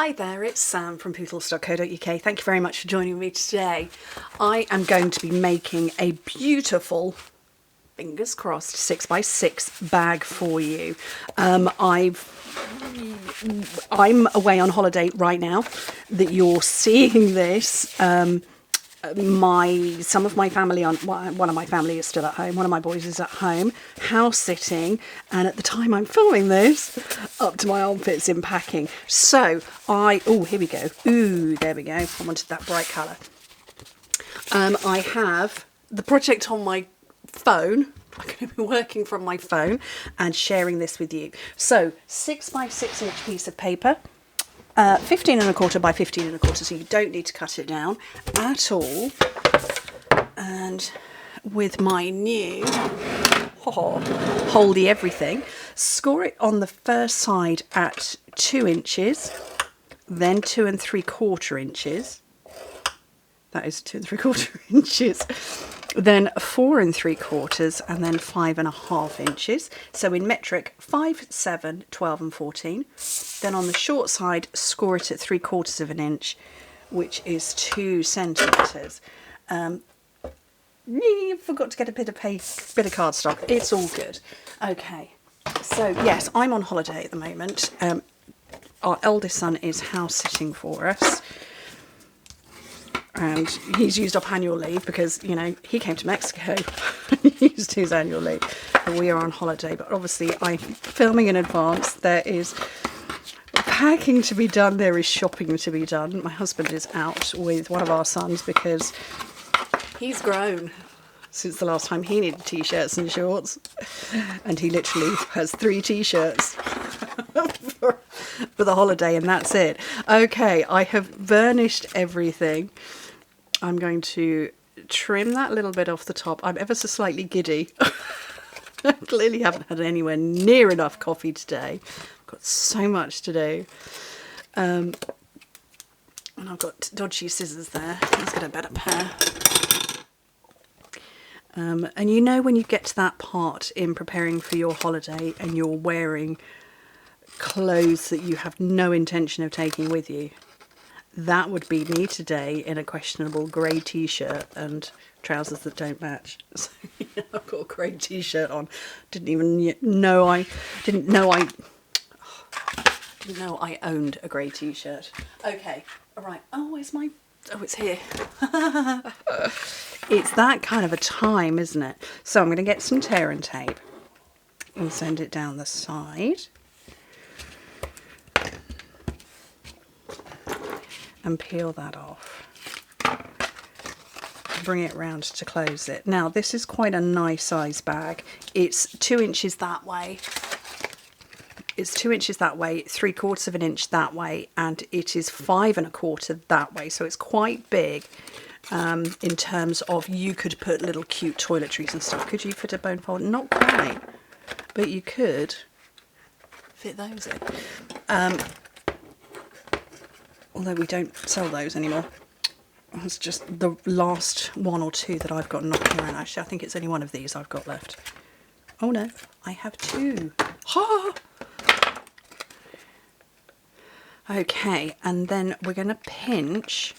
Hi there, it's Sam from Pootles.co.uk. Thank you very much for joining me today. I am going to be making a beautiful, fingers crossed, 6x6 bag for you. I'm away on holiday right now that you're seeing this. Some of my family, one of my family is still at home, one of my boys is at home, house sitting, and at the time I'm filming this, up to my armpits in packing. So here we go. Ooh, there we go. I wanted that bright colour. I have the project on my phone. I'm going to be working from my phone and sharing this with you. So 6x6 inch piece of paper. 15 1/4 by 15 1/4, so you don't need to cut it down at all. And with my new holdy everything, score it on the first side at 2 inches, then 2 3/4 inches. That is 2 3/4 inches. Then 4 3/4, and then 5 1/2 inches. So in metric, 5, 7, 12 and 14. Then on the short side, score it at 3/4 of an inch, which is 2 centimetres. Forgot to get a bit of cardstock. It's all good. Okay, so yes, I'm on holiday at the moment. Our eldest son is house sitting for us. And he's used up annual leave because, you know, he came to Mexico. He used his annual leave. And we are on holiday. But obviously, I'm filming in advance. There is packing to be done. There is shopping to be done. My husband is out with one of our sons because he's grown since the last time he needed t-shirts and shorts. And he literally has 3 t-shirts for the holiday, and that's it. Okay, I have burnished everything. I'm going to trim that little bit off the top. I'm ever so slightly giddy. I clearly haven't had anywhere near enough coffee today. I've got so much to do. And I've got dodgy scissors there. Let's get a better pair. And you know when you get to that part in preparing for your holiday and you're wearing clothes that you have no intention of taking with you? That would be me today in a questionable grey t-shirt and trousers that don't match. So yeah, I've got a grey t-shirt on. Didn't know I owned a grey t-shirt. Okay, all right. Oh, where's my? Oh, it's here. It's that kind of a time, isn't it? So I'm going to get some tear and tape and send it down the side. And peel that off. Bring it round to close it. Now this is quite a nice size bag. It's 2 inches that way. It's 2 inches that way, 3/4 of an inch that way, and it is 5 1/4 that way. So it's quite big in terms of you could put little cute toiletries and stuff. Could you fit a bone fold? Not quite, but you could fit those in. Although we don't sell those anymore. It's just the last 1 or 2 that I've got knocking around. Actually, I think it's only one of these I've got left. Oh no, I have 2. Ha! Okay, and then we're going to pinch.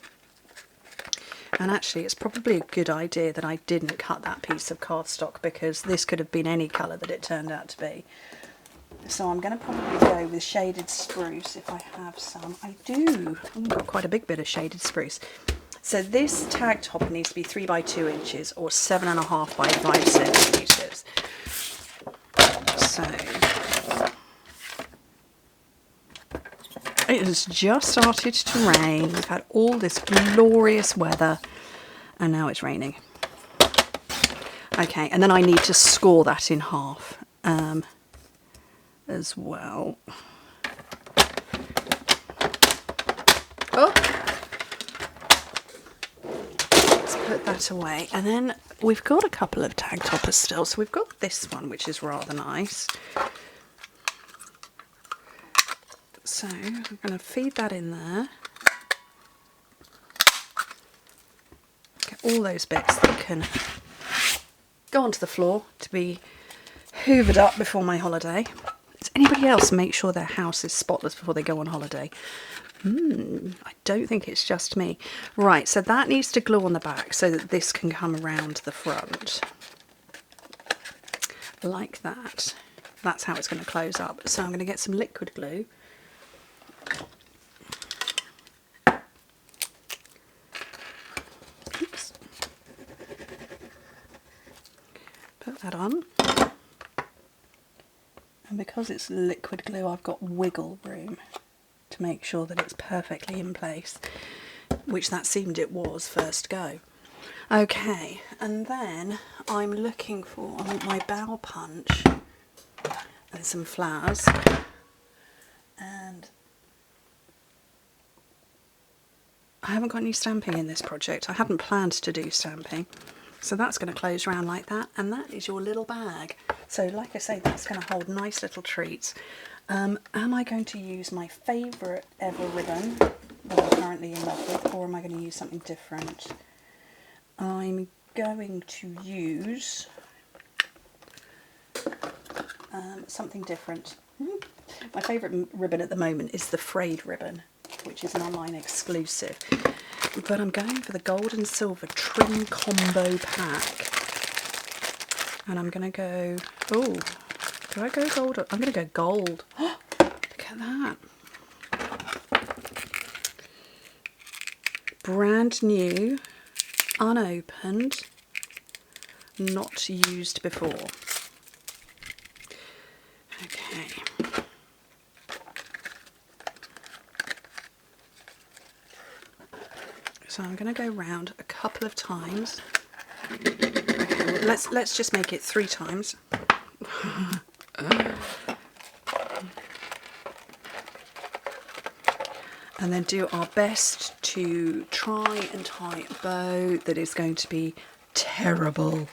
And actually, it's probably a good idea that I didn't cut that piece of cardstock because this could have been any colour that it turned out to be. So I'm going to probably go with shaded spruce if I have some. I do. I've got quite a big bit of shaded spruce. So this tag top needs to be 3 by 2 inches or 7 1/2 by 5 centimetres. So it has just started to rain. We've had all this glorious weather and now it's raining. Okay, and then I need to score that in half. As well. Oh, let's put that away. And then we've got a couple of tag toppers still. So we've got this one, which is rather nice. So I'm going to feed that in there. Get all those bits that can go onto the floor to be hoovered up before my holiday. Is Anybody else make sure their house is spotless before they go on holiday? I don't think it's just me. Right, so that needs to glue on the back so that this can come around the front. Like that. That's how it's going to close up. So I'm going to get some liquid glue. Oops. Put that on. And because it's liquid glue, I've got wiggle room to make sure that it's perfectly in place, which that seemed it was first go. Okay, and then I'm looking for, I want my bow punch and some flowers, and I haven't got any stamping in this project. I hadn't planned to do stamping. So that's going to close around like that, and that is your little bag. So like I say, that's going to hold nice little treats. Am I going to use my favourite ever ribbon that I'm currently in love with, or am I going to use something different? I'm going to use something different. My favourite ribbon at the moment is the frayed ribbon, which is an online exclusive. But I'm going for the gold and silver trim combo pack. And I'm going to go, oh, do I go gold? I'm going to go gold. Look at that. Brand new, unopened, not used before. Okay. So I'm going to go round a couple of times. Okay, well, let's just make it 3 times. And then do our best to try and tie a bow that is going to be terrible,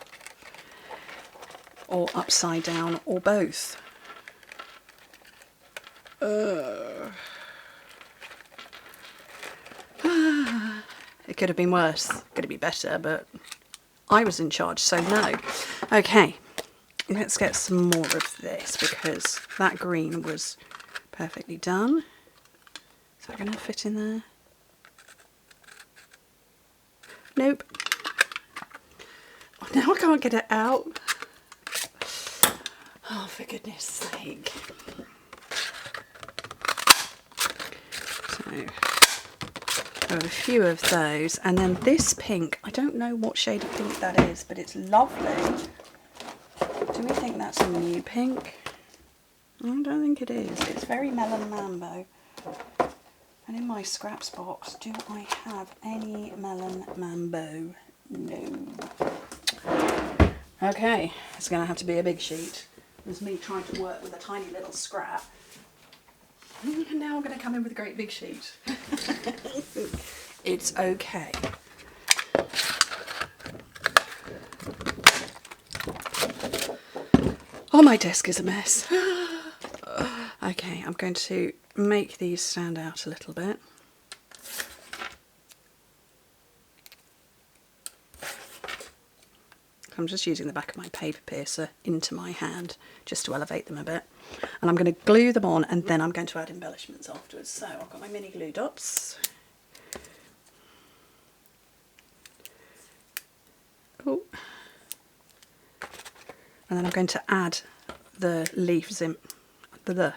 or upside down, or both. It could have been worse, could have been better, but I was in charge, so no. Okay, let's get some more of this, because that green was perfectly done. Is that going to fit in there? Nope. Oh, now I can't get it out. Oh, for goodness sake. So, I have a few of those, and then this pink, I don't know what shade of pink that is, but it's lovely. Do we think that's a new pink? I don't think it is. It's very melon mambo. And in my scraps box, do I have any melon mambo? No. Okay, it's going to have to be a big sheet. There's me trying to work with a tiny little scrap. And now I'm going to come in with a great big sheet. It's okay. Oh, my desk is a mess. Okay, I'm going to make these stand out a little bit. I'm just using the back of my paper piercer into my hand just to elevate them a bit. And I'm going to glue them on, and then I'm going to add embellishments afterwards. So I've got my mini glue dots. Oh. And then I'm going to add the leaves in,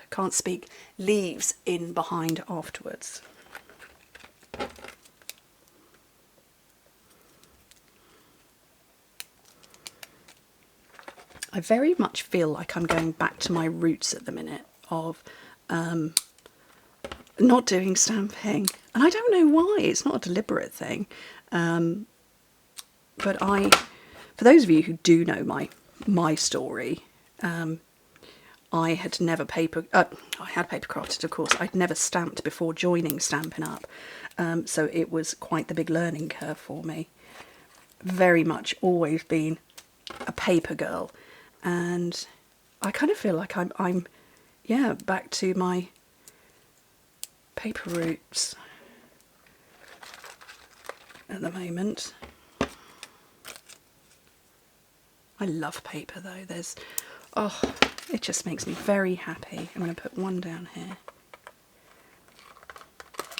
can't speak, leaves in behind afterwards. I very much feel like I'm going back to my roots at the minute of not doing stamping. And I don't know why, it's not a deliberate thing. But for those of you who do know my story, I had never I had papercrafted, of course. I'd never stamped before joining Stampin' Up, so it was quite the big learning curve for me. Very much always been a paper girl, and I kind of feel like I'm yeah, back to my paper roots at the moment. I love paper though. There's, oh, It just makes me very happy. I'm going to put one down here.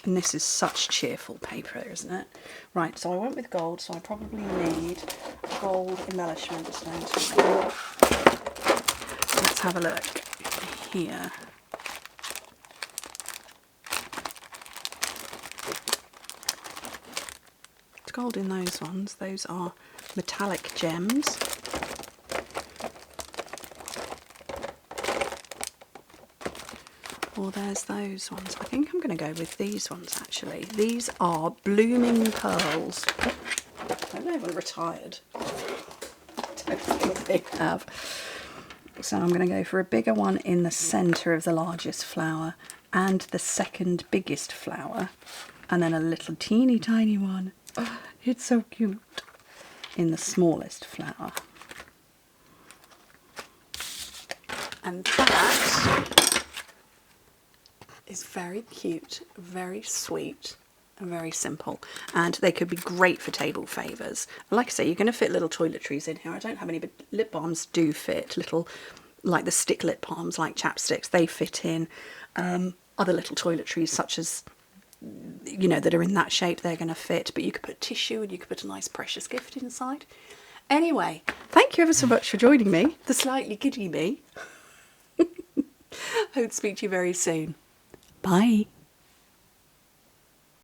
And this is such cheerful paper, isn't it? Right, so I went with gold, so I probably need gold embellishments, don't I? Let's have a look here. It's gold in those ones. Those are metallic gems. Or there's those ones. I think I'm going to go with these ones actually. These are blooming pearls. I don't know if they're retired. I don't think they have. So I'm going to go for a bigger one in the centre of the largest flower and the second biggest flower. And then a little teeny tiny one. Oh, it's so cute. In the smallest flower. And that is very cute, very sweet, and very simple. And they could be great for table favours. Like I say, you're going to fit little toiletries in here. I don't have any, but lip balms do fit. Little, like the stick lip balms, like chapsticks, they fit in. Other little toiletries, such as, you know, that are in that shape, they're going to fit. But you could put tissue and you could put a nice precious gift inside. Anyway, thank you ever so much for joining me, the slightly giddy me. Hope to speak to you very soon. Bye.